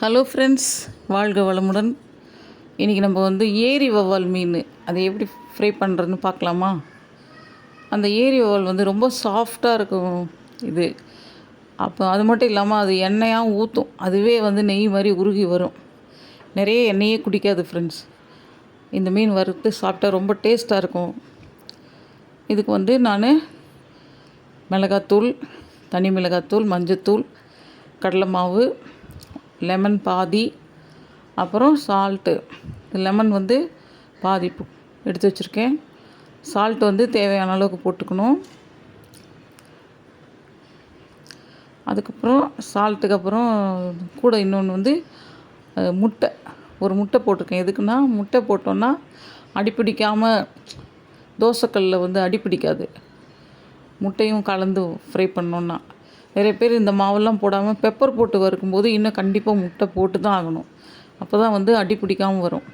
Hello friends, வாழ்க வளமுடன். இன்றைக்கி நம்ம ஏரி வவ்வால் மீன் அதை எப்படி ஃப்ரை பண்ணுறதுன்னு பார்க்கலாமா? அந்த ஏரி வவ்வால் ரொம்ப சாஃப்டாக இருக்கும். இது அப்போ அது மட்டும் இல்லாமல் அது எண்ணெயாக ஊற்றும். அதுவே நெய் மாதிரி உருகி வரும். நிறைய எண்ணெயே குடிக்காது ஃப்ரெண்ட்ஸ். இந்த மீன் வறுத்து சாப்பிட்டா ரொம்ப டேஸ்ட்டாக இருக்கும். இதுக்கு நான் மிளகாத்தூள், தனி மிளகாத்தூள், மஞ்சத்தூள், கடலை மாவு, லெமன் பாதி, அப்புறம் சால்ட்டு. லெமன் பாதி எடுத்து வச்சுருக்கேன். சால்ட் தேவையான அளவுக்கு போட்டுக்கணும். அதுக்கப்புறம் சால்ட்டுக்கு அப்புறம் கூட இன்னொன்று முட்டை. ஒரு முட்டை போட்டிருக்கேன். எதுக்குன்னா, முட்டை போட்டோன்னா அடிப்பிடிக்காமல் தோசைக்கல்லில் அடிப்பிடிக்காது. முட்டையும் கலந்து ஃப்ரை பண்ணோன்னா. நிறைய பேர் இந்த மாவெல்லாம் போடாமல் பெப்பர் போட்டு வறுக்கும்போது இன்னும் கண்டிப்பாக முட்டை போட்டு தான் ஆகணும். அப்போ தான் அடி பிடிக்காமல் வரும்.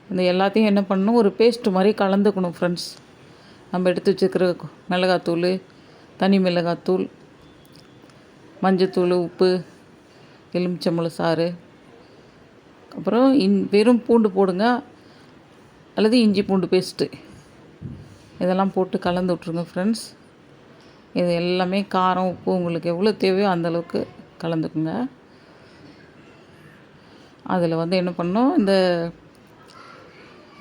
இந்த எல்லாத்தையும் என்ன பண்ணணும், ஒரு பேஸ்ட்டு மாதிரி கலந்துக்கணும் ஃப்ரெண்ட்ஸ். நம்ம எடுத்து வச்சுருக்கிற மிளகாத்தூள், தனி மிளகாத்தூள், மஞ்சத்தூள், உப்பு, எலுமிச்சம்பழம் சாறு, அப்புறம் வெறும் பூண்டு போடுங்க, அல்லது இஞ்சி பூண்டு பேஸ்ட்டு, இதெல்லாம் போட்டு கலந்து விட்ருங்க ஃப்ரெண்ட்ஸ். இது எல்லாமே காரம், உப்பு உங்களுக்கு எவ்வளோ தேவையோ அந்தளவுக்கு கலந்துக்குங்க. அதில் என்ன பண்ணணும்,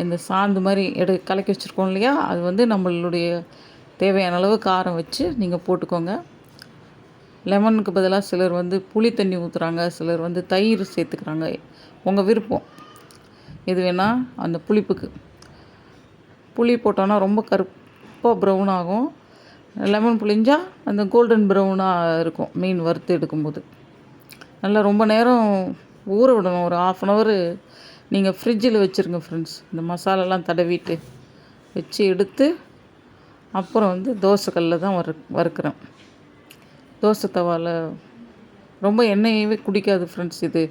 இந்த சாந்து மாதிரி கலக்கி வச்சுருக்கோம் இல்லையா, அது நம்மளுடைய தேவையான அளவு காரம் வச்சு நீங்கள் போட்டுக்கோங்க. லெமனுக்கு பதிலாக சிலர் புளி தண்ணி ஊற்றுறாங்க, சிலர் தயிர் சேர்த்துக்கிறாங்க. உங்கள் விருப்பம். எது வேணால் அந்த புளிப்புக்கு. புளி போட்டோன்னா ரொம்ப கருப்பாக ப்ரௌன் ஆகும். லெமன் புளிஞ்சால் அந்த கோல்டன் ப்ரௌனாக இருக்கும். மீன் வறுத்து எடுக்கும்போது நல்லா ரொம்ப நேரம் ஊற விடணும். ஒரு 1/2 hour நீங்கள் ஃப்ரிட்ஜில் வச்சுருங்க ஃப்ரெண்ட்ஸ். இந்த மசாலாலாம் தடவிட்டு வச்சு எடுத்து அப்புறம் தோசைக்கல்லில் தான் வறுக்கிறேன். தோசை தவாவில் ரொம்ப எண்ணெயவே குடிக்காது ஃப்ரெண்ட்ஸ். இது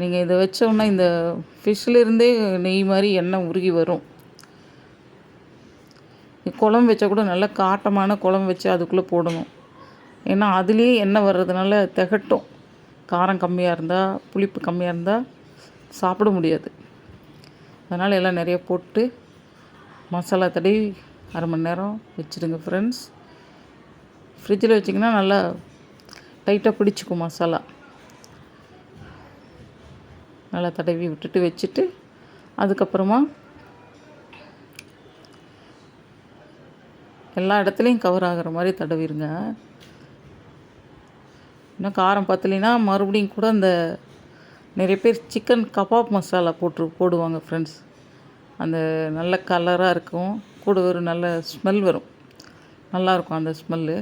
நீங்கள் இதை வச்சோன்னா இந்த ஃபிஷ்லேருந்தே நெய் மாதிரி எண்ணெய் உருகி வரும். குழம்பு வச்சா கூட நல்லா காட்டமான குழம்பு வச்சு அதுக்குள்ளே போடணும். ஏன்னா அதுலேயே எண்ணெய் வர்றதுனால திகட்டும். காரம் கம்மியாக இருந்தால், புளிப்பு கம்மியாக இருந்தால் சாப்பிட முடியாது. அதனால் எல்லாம் நிறைய போட்டு மசாலா தடவி 1/2 மணி நேரம் வச்சுடுங்க ஃப்ரெண்ட்ஸ். ஃப்ரிட்ஜில் வச்சிங்கன்னா நல்லா டைட்டாக பிடிச்சிக்கும் மசாலா. நல்லா தடவி விட்டுட்டு வச்சுட்டு அதுக்கப்புறமா எல்லா இடத்துலையும் கவர் ஆகிற மாதிரி தடவிடுங்க. இன்னும் காரம் பத்தலைன்னா மறுபடியும் கூட அந்த நிறைய பேர் சிக்கன் கபாப் மசாலா போடுவாங்க ஃப்ரெண்ட்ஸ். அந்த நல்ல கலராக இருக்கும், கூட ஒரு நல்ல ஸ்மெல் வரும். நல்லாயிருக்கும் அந்த ஸ்மெல்லு.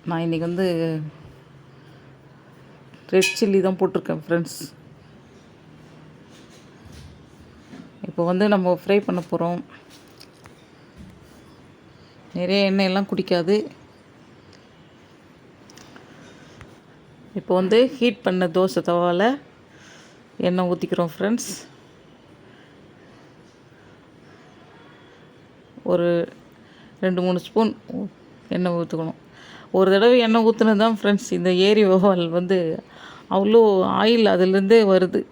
நான் இன்றைக்கி ரெட் சில்லி தான் போட்டிருக்கேன் ஃப்ரெண்ட்ஸ். இப்போ நம்ம ஃப்ரை பண்ண போகிறோம். நிறைய எண்ணெயெல்லாம் குடிக்காது. இப்போ ஹீட் பண்ண தோசை தவாவில் எண்ணெய் ஊற்றிக்கிறோம் ஃப்ரெண்ட்ஸ். ஒரு 2-3 ஸ்பூன் எண்ணெய் ஊற்றுக்கணும். ஒரு தடவை எண்ணெய் ஊற்றுனது தான் ஃப்ரெண்ட்ஸ் இந்த ஏரி வவ்வால் அவ்வளோ ஆயில் அதிலேருந்தே வருது,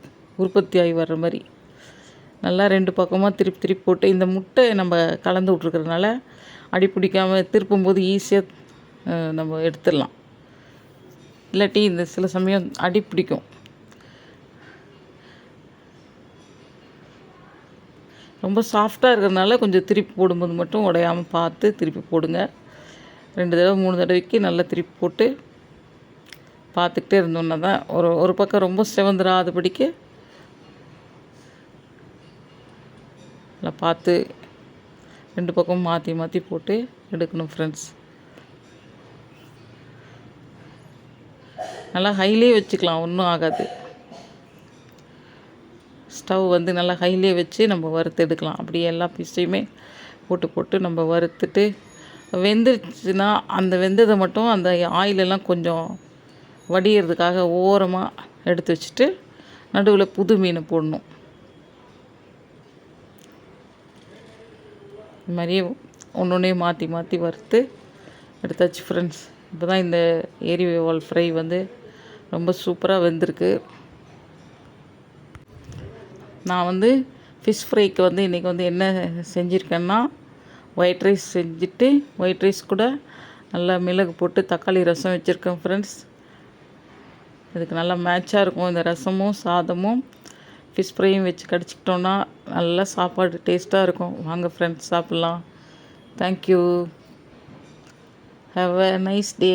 உற்பத்தி ஆகி வர்ற மாதிரி. நல்லா 2 பக்கமாக திருப்பி போட்டு இந்த முட்டை நம்ம கலந்து விட்ருக்கிறதுனால அடி பிடிக்காமல் திருப்பும்போது ஈஸியாக நம்ம எடுத்துடலாம். இல்லாட்டி இந்த சில சமயம் அடி பிடிக்கும். ரொம்ப சாஃப்டாக இருக்கிறதுனால கொஞ்சம் திருப்பி போடும்போது மட்டும் உடையாமல் பார்த்து திருப்பி போடுங்க. 2 தடவை 3 தடவைக்கு நல்லா திருப்பி போட்டு பார்த்துக்கிட்டே இருந்தோன்னா தான் ஒரு பக்கம் ரொம்ப செவந்துராதபடிக்கு நல்லா பார்த்து 2 பக்கம் மாற்றி போட்டு எடுக்கணும் ஃப்ரெண்ட்ஸ். நல்லா ஹைலே வச்சுக்கலாம், ஒன்றும் ஆகாது. ஸ்டவ் நல்லா ஹைலே வச்சு நம்ம வறுத்து எடுக்கலாம். அப்படியே எல்லா பீஸையுமே போட்டு நம்ம வறுத்துட்டு வெந்துருச்சுன்னா அந்த வெந்ததை மட்டும் அந்த ஆயிலெல்லாம் கொஞ்சம் வடிகிறதுக்காக ஓரமாக எடுத்து வச்சுட்டு நடுவில் புது மீனை போடணும். இது மாதிரியே ஒன்றொன்றையும் மாற்றி வறுத்து எடுத்தாச்சு ஃப்ரெண்ட்ஸ். இப்போ தான் இந்த ஏரி வவ்வால் ஃப்ரை ரொம்ப சூப்பராக வெந்திருக்கு. நான் வந்து ஃபிஷ் ஃப்ரைக்கு வந்து இன்றைக்கி வந்து என்ன செஞ்சுருக்கேன்னா, ஒயிட் ரைஸ் செஞ்சுட்டு ஒயிட் ரைஸ் கூட நல்லா மிளகு போட்டு தக்காளி ரசம் வச்சுருக்கேன் ஃப்ரெண்ட்ஸ். இதுக்கு நல்லா மேட்சாக இருக்கும். இந்த ரசமும் சாதமும் ஃபிஷ் ஃப்ரையும் வச்சு கடிச்சிக்கிட்டோன்னா நல்லா சாப்பாடு டேஸ்ட்டாக இருக்கும். வாங்க ஃப்ரெண்ட்ஸ் சாப்பிட்லாம். Thank you. Have a nice day.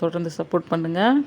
தொடர்ந்து சப்போர்ட் பண்ணுங்கள்.